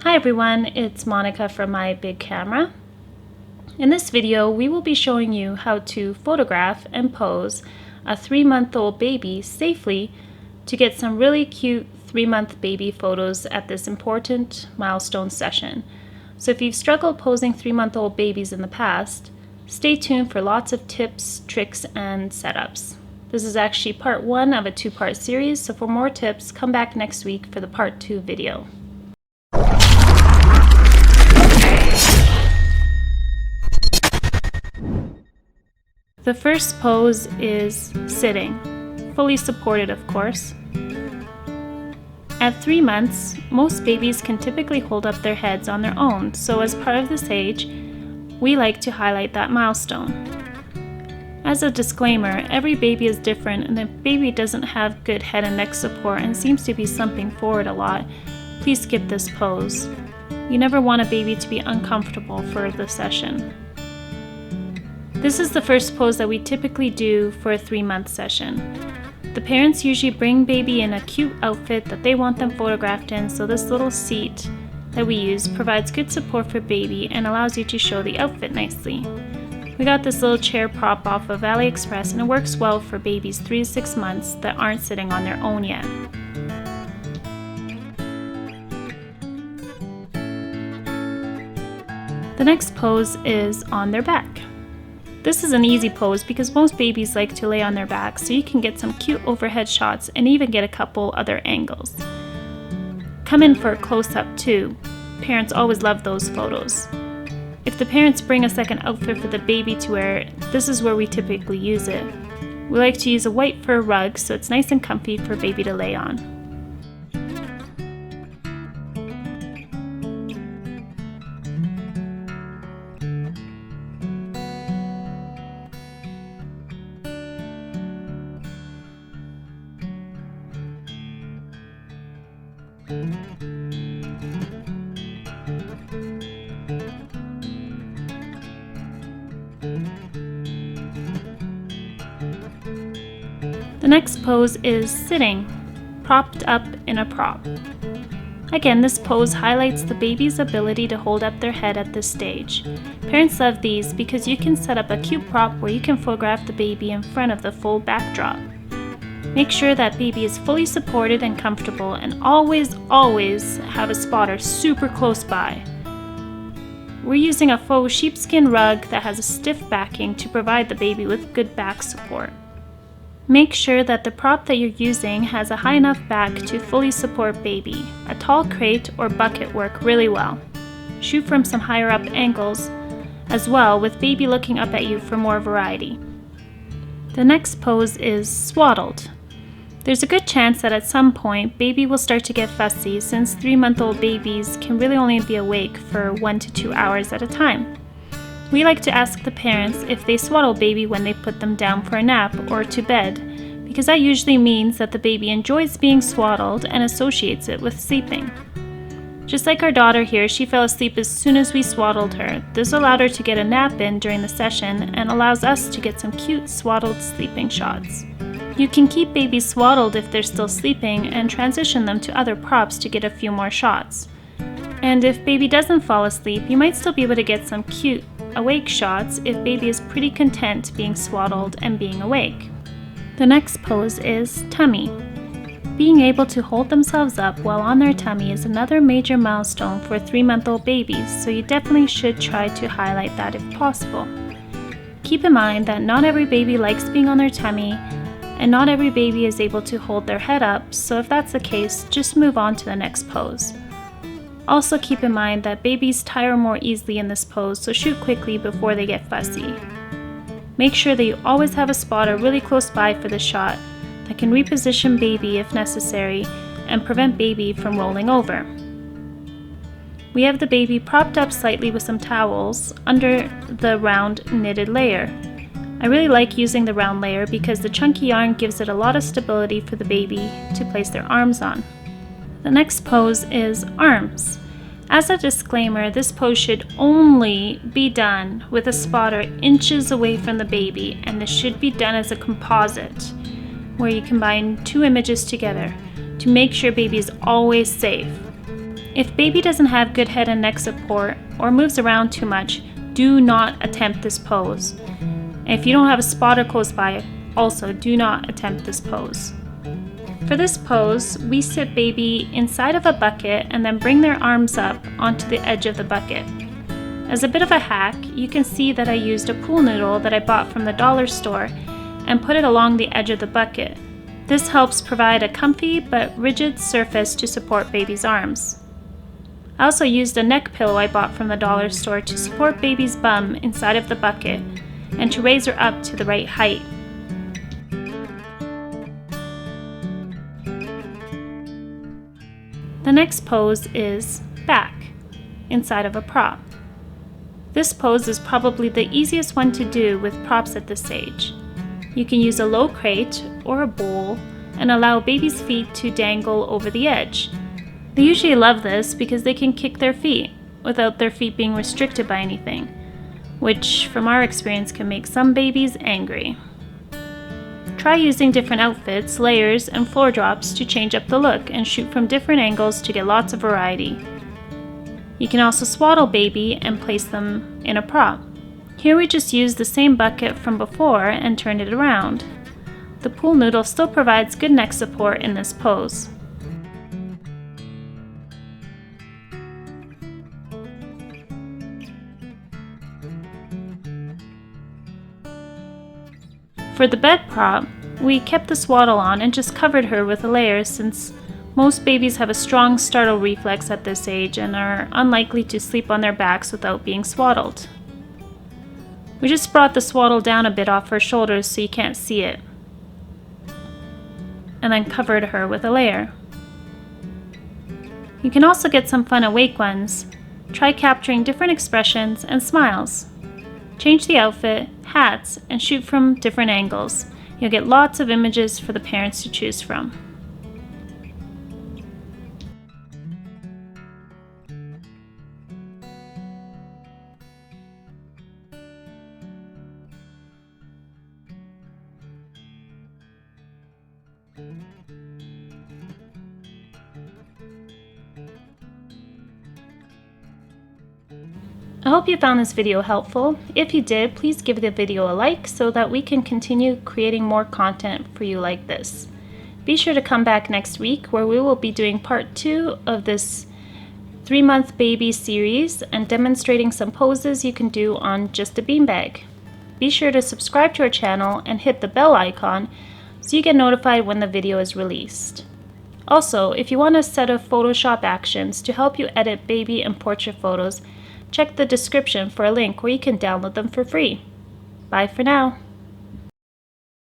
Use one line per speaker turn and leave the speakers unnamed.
Hi everyone, it's Monica from My Big Camera. In this video, we will be showing you how to photograph and pose a 3-month-old baby safely to get some really cute 3-month baby photos at this important milestone session. So if you've struggled posing 3-month-old babies in the past, stay tuned for lots of tips, tricks, and setups. This is actually part 1 of a 2-part series, so for more tips, come back next week for the part 2 video. The first pose is sitting, fully supported of course. At 3 months, most babies can typically hold up their heads on their own, so as part of this age, we like to highlight that milestone. As a disclaimer, every baby is different, and if a baby doesn't have good head and neck support and seems to be slumping forward a lot, please skip this pose. You never want a baby to be uncomfortable for the session. This is the first pose that we typically do for a 3-month session. The parents usually bring baby in a cute outfit that they want them photographed in, so this little seat that we use provides good support for baby and allows you to show the outfit nicely. We got this little chair prop off of AliExpress, and it works well for babies 3 to 6 months that aren't sitting on their own yet. The next pose is on their back. This is an easy pose because most babies like to lay on their back, so you can get some cute overhead shots and even get a couple other angles. Come in for a close-up too. Parents always love those photos. If the parents bring a second outfit for the baby to wear, this is where we typically use it. We like to use a white fur rug so it's nice and comfy for baby to lay on. The next pose is sitting, propped up in a prop. Again, this pose highlights the baby's ability to hold up their head at this stage. Parents love these because you can set up a cute prop where you can photograph the baby in front of the full backdrop. Make sure that baby is fully supported and comfortable, and always have a spotter super close by. We're using a faux sheepskin rug that has a stiff backing to provide the baby with good back support. Make sure that the prop that you're using has a high enough back to fully support baby. A tall crate or bucket work really well. Shoot from some higher up angles as well, with baby looking up at you for more variety. The next pose is swaddled. There's a good chance that at some point baby will start to get fussy, since 3-month-old babies can really only be awake for 1 to 2 hours at a time. We like to ask the parents if they swaddle baby when they put them down for a nap or to bed, because that usually means that the baby enjoys being swaddled and associates it with sleeping. Just like our daughter here, she fell asleep as soon as we swaddled her. This allowed her to get a nap in during the session and allows us to get some cute swaddled sleeping shots. You can keep babies swaddled if they're still sleeping and transition them to other props to get a few more shots. And if baby doesn't fall asleep, you might still be able to get some cute awake shots if baby is pretty content being swaddled and being awake. The next pose is tummy. Being able to hold themselves up while on their tummy is another major milestone for 3-month-old babies, so you definitely should try to highlight that if possible. Keep in mind that not every baby likes being on their tummy, and not every baby is able to hold their head up, so if that's the case, just move on to the next pose. Also keep in mind that babies tire more easily in this pose, so shoot quickly before they get fussy. Make sure that you always have a spotter really close by for the shot that can reposition baby if necessary and prevent baby from rolling over. We have the baby propped up slightly with some towels under the round knitted layer. I really like using the round layer because the chunky yarn gives it a lot of stability for the baby to place their arms on. The next pose is arms. As a disclaimer, this pose should only be done with a spotter inches away from the baby, and this should be done as a composite, where you combine 2 images together to make sure baby is always safe. If baby doesn't have good head and neck support or moves around too much, do not attempt this pose. And if you don't have a spotter close by, also do not attempt this pose. For this pose, we sit baby inside of a bucket and then bring their arms up onto the edge of the bucket. As a bit of a hack, you can see that I used a pool noodle that I bought from the dollar store and put it along the edge of the bucket. This helps provide a comfy but rigid surface to support baby's arms. I also used a neck pillow I bought from the dollar store to support baby's bum inside of the bucket and to raise her up to the right height. The next pose is back, inside of a prop. This pose is probably the easiest one to do with props at this stage. You can use a low crate or a bowl and allow baby's feet to dangle over the edge. They usually love this because they can kick their feet without their feet being restricted by anything, which from our experience can make some babies angry. Try using different outfits, layers, and floor drops to change up the look and shoot from different angles to get lots of variety. You can also swaddle baby and place them in a prop. Here we just used the same bucket from before and turned it around. The pool noodle still provides good neck support in this pose. For the bed prop, we kept the swaddle on and just covered her with a layer since most babies have a strong startle reflex at this age and are unlikely to sleep on their backs without being swaddled. We just brought the swaddle down a bit off her shoulders so you can't see it, and then covered her with a layer. You can also get some fun awake ones. Try capturing different expressions and smiles. Change the outfit, hats, and shoot from different angles. You'll get lots of images for the parents to choose from. I hope you found this video helpful. If you did, please give the video a like so that we can continue creating more content for you like this. Be sure to come back next week where we will be doing part 2 of this 3-month baby series and demonstrating some poses you can do on just a beanbag. Be sure to subscribe to our channel and hit the bell icon so you get notified when the video is released. Also, if you want a set of Photoshop actions to help you edit baby and portrait photos, check the description for a link where you can download them for free. Bye for now.